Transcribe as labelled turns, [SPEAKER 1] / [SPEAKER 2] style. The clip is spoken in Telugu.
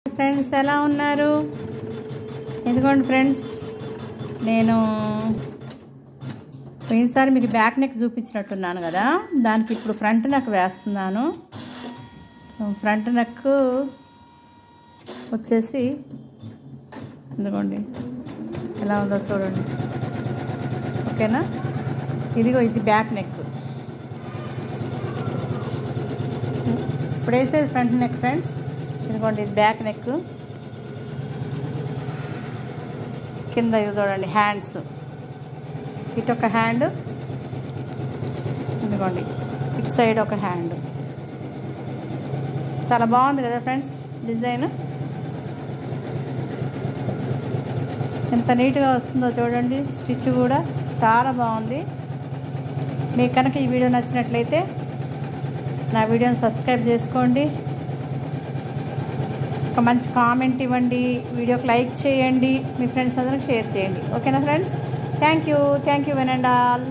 [SPEAKER 1] ఫ్రెండ్స్ ఎలా ఉన్నారు? ఎందుకంటే ఫ్రెండ్స్ నేను పోయినసారి మీకు బ్యాక్ నెక్ చూపించినట్టున్నాను కదా, దానికి ఇప్పుడు ఫ్రంట్ నెక్ వేస్తున్నాను. ఫ్రంట్ నెక్ వచ్చేసి ఎందుకోండి ఎలా ఉందో చూడండి. ఓకేనా? ఇదిగో ఇది బ్యాక్ నెక్. ఇప్పుడు వేసేది ఫ్రంట్ నెక్ ఫ్రెండ్స్. ఇదిగోండి ఇది బ్యాక్ నెక్. కింద ఇది చూడండి హ్యాండ్స్, ఇటు ఒక హ్యాండ్, ఇదిగోండి ఇటు సైడ్ ఒక హ్యాండ్. చాలా బాగుంది కదా ఫ్రెండ్స్ డిజైన్. ఎంత నీట్గా వస్తుందో చూడండి. స్టిచ్ కూడా చాలా బాగుంది. మీకు కనుక ఈ వీడియో నచ్చినట్లయితే నా వీడియోని సబ్స్క్రైబ్ చేసుకోండి, ఒక మంచి కామెంట్ ఇవ్వండి, వీడియోకి లైక్ చేయండి, మీ ఫ్రెండ్స్ అందరికి షేర్ చేయండి. ఓకేనా friends? Thank you one and all.